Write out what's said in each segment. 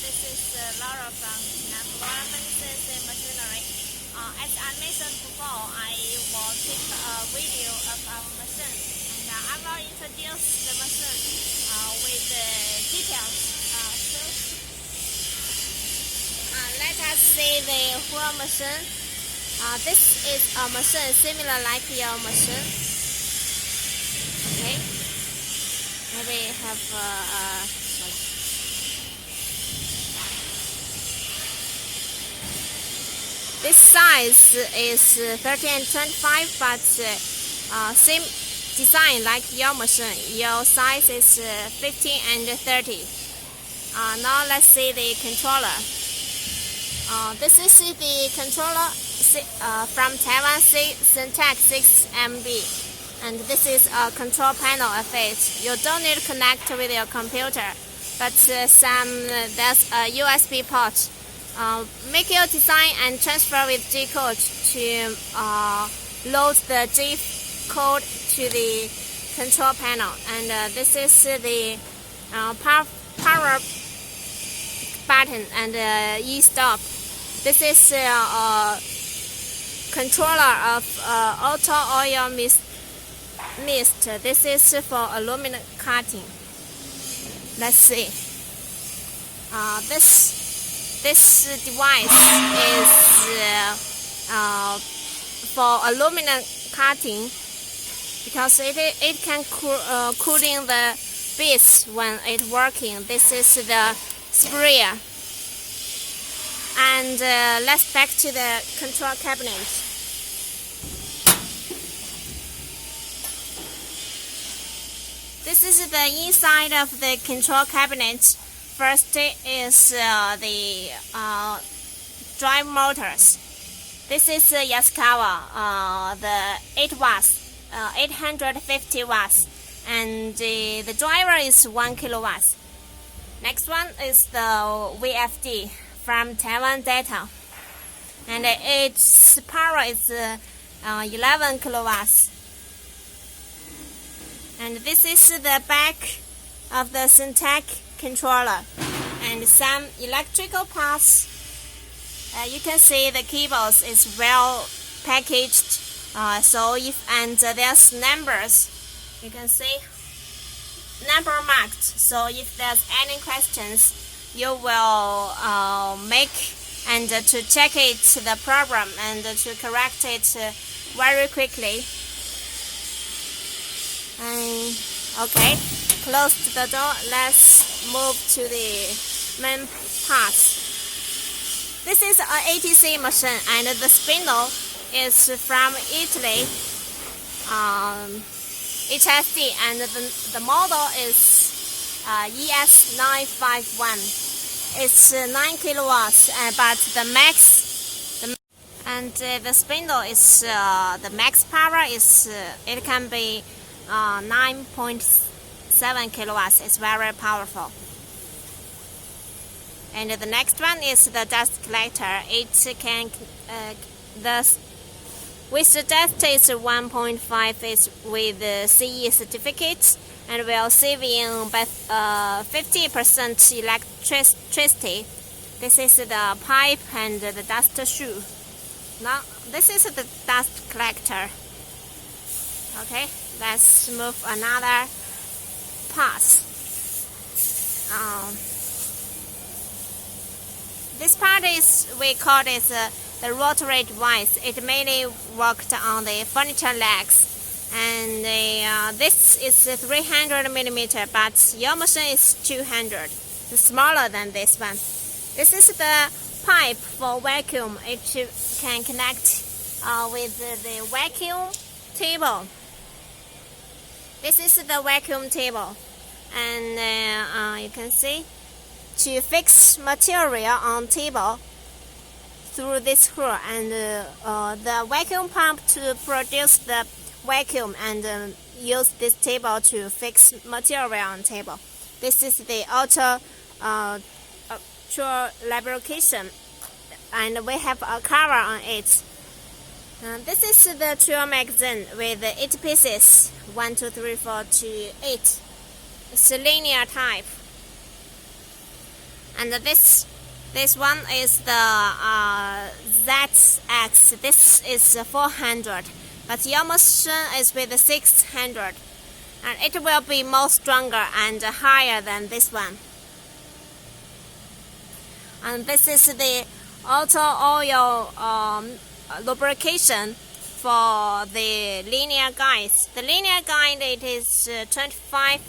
this is Laura from This Machinery. As I mentioned before, I will take a video of our machine, and I will introduce the machine with the details. Let us see the whole machine. This is a machine similar like your machine. Okay, maybe have this size is 30 and 25, but same design like your machine. Your size is 15 and 30. Now let's see the controller. This is the controller from Taiwan Syntax 6MB, and this is a control panel of it. You don't need to connect with your computer, but there's a USB port. Make your design and transfer with G code to load the G code to the control panel. And this is the power button and E-stop. This is a controller of auto oil mist. This is for aluminum cutting. Let's see. This device is for aluminum cutting because it can cooling the bits when it's working. This is the sprayer. And let's back to the control cabinet. This is the inside of the control cabinet. First is the drive motors. This is Yaskawa, the 8 watts, 850 watts, and the driver is 1 kilowatts. Next one is the VFD from Taiwan Data, and its power is 11 kilowatts. And this is the back of the Syntax controller and some electrical parts. You can see the cables is well packaged. There's numbers. You can see number marked. So if there's any questions, you will make and to check it the problem and to correct it very quickly. Okay. Close the door. Let's move to the main parts. This is an ATC machine, and the spindle is from Italy, HSD, and the model is ES951. It's 9 kilowatts, but the spindle is the max power is it can be 9.7 kilowatts. It's very powerful. And the next one is the dust collector. It can with the dust is 1.5 is with the CE certificate, and will save in 50% electricity. This is the pipe and the dust shoe. Now this is the dust collector. Okay, let's move another part. This part is, we call it the rotary device. It mainly worked on the furniture legs, and this is 300 millimeter, but your machine is 200. It's smaller than this one. This is the pipe for vacuum. It can connect with the vacuum table. This is the vacuum table, and you can see to fix material on table through this screw, and the vacuum pump to produce the vacuum, and use this table to fix material on table. This is the auto lubrication, and we have a cover on it. This is the tool magazine with 8 pieces, 1, 2, 3, 4 to 8. It's linear type. And this one is the ZX. This is 400, but your machine is with 600, and it will be more stronger and higher than this one. And this is the auto oil lubrication for the linear guides. The linear guide, it is 25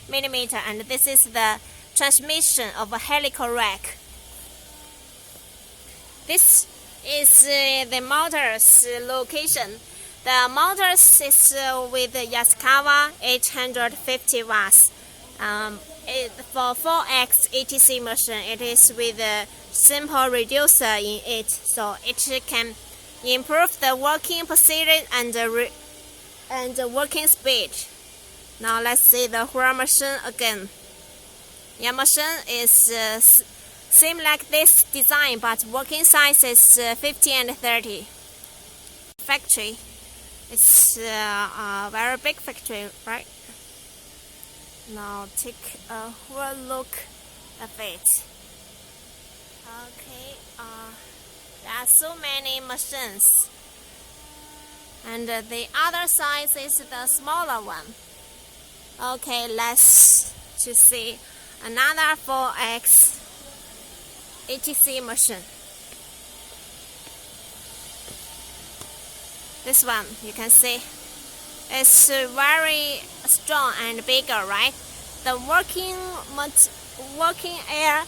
millimeter, and this is the transmission of a helical rack. This is the motor's location. The motors is with Yaskawa 850 watts. For 4X ATC machine, it is with a simple reducer in it, so it can improve the working precision and working speed. Now let's see the whole machine again. Your machine is same like this design, but working size is 50 and 30. Factory, it's a very big factory, right? Now take a whole look of it. Okay, there are so many machines, and the other size is the smaller one. Okay, let's just see another 4X ATC machine. This one, you can see, it's very strong and bigger, right? The working air,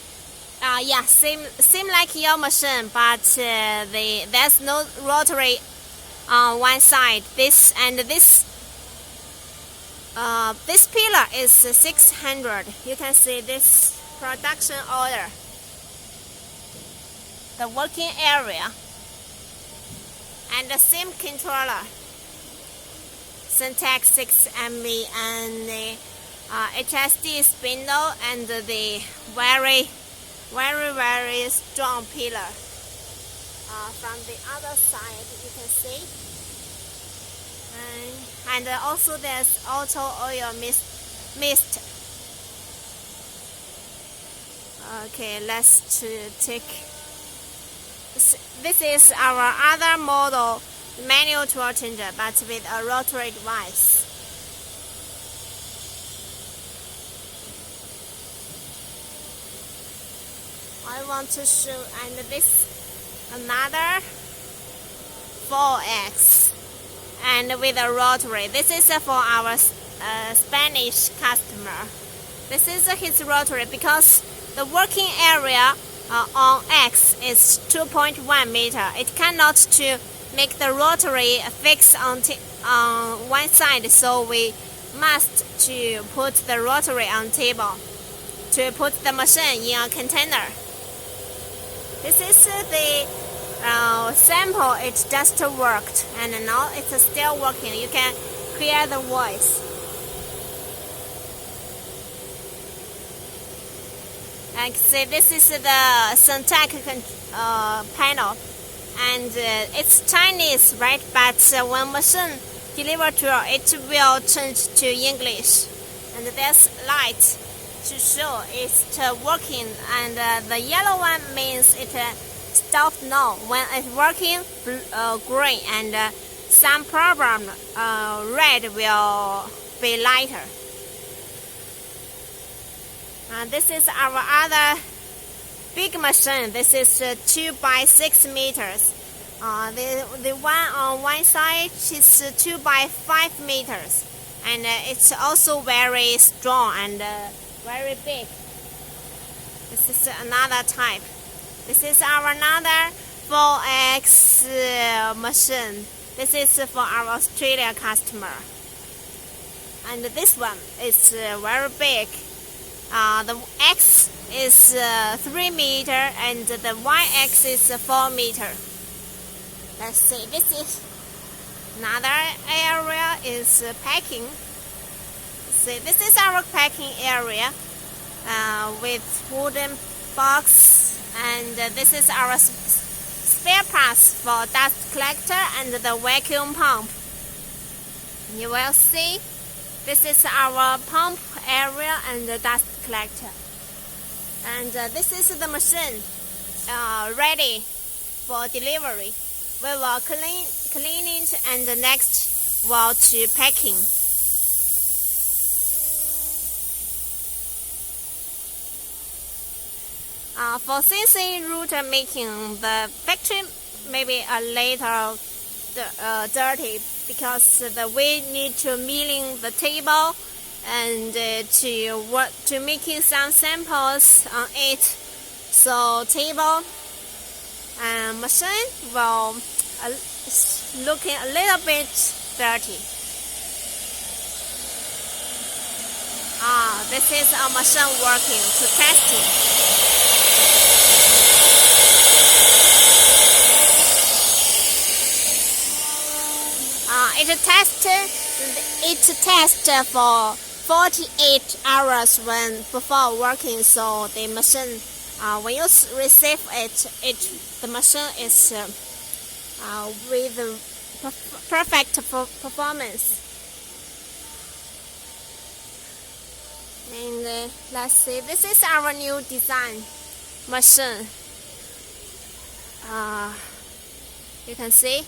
same like your machine, but there's no rotary on one side. This pillar is 600. You can see this production order. The working area and the same controller, Syntax 6MB, and the HSD spindle, and the very strong pillar. From the other side, you can see, and also there's auto oil mist. Okay, let's take. This is our other model manual tool changer, but with a rotary device. I want to show, and this another 4X, and with a rotary. This is for our Spanish customer. This is his rotary because the working area on X is 2.1 meter. It cannot to make the rotary fix on one side, so we must to put the rotary on table to put the machine in a container. This is the sample. It just worked, and now it's still working. You can hear the voice. And see, this is the Syntax panel, and it's Chinese, right? But when machine deliver to it will change to English, and there's light to show it's working, and the yellow one means it stopped now. When it's working, green, and some problem, red will be lighter. This is our other big machine. This is 2 by 6 meters. The one on one side is 2 by 5 meters, and it's also very strong and very big. This is another type. This is our another 4X machine. This is for our Australia customer. And this one is very big. The X is 3 meter, and the Y-X is 4 meter. Let's see. This is another area is packing. See, this is our packing area with wooden box, and this is our spare parts for dust collector and the vacuum pump. You will see this is our pump area and the dust collector. And this is the machine ready for delivery. We will clean it, and next we'll to packing. For CNC router making, the factory may be a little dirty because we need to milling the table and to making some samples on it. So table and machine will looking a little bit dirty. This is our machine working to testing. It tests for 48 hours before working. So the machine, when you receive it, the machine is with perfect performance. And let's see, this is our new design machine. You can see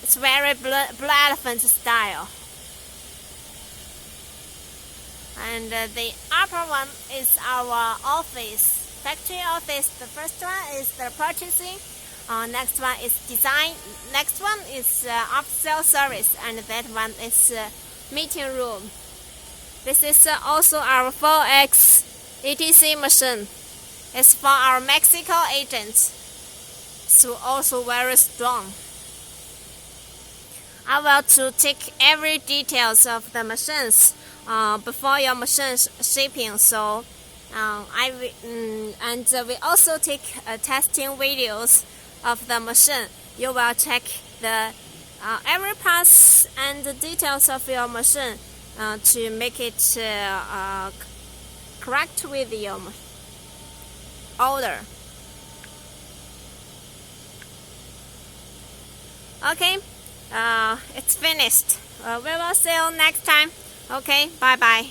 it's very Blue Elephant style. And the upper one is our office, factory office. The first one is the purchasing. Next one is design. Next one is after-sale service, and that one is meeting room. This is also our 4X ATC machine. It's for our Mexico agents. It's also very strong. I will to take every details of the machines before your machines shipping. So we also take testing videos of the machine. You will check the every parts and the details of your machine to make it correct with your order. Okay, it's finished. We will see you next time. Okay, bye bye.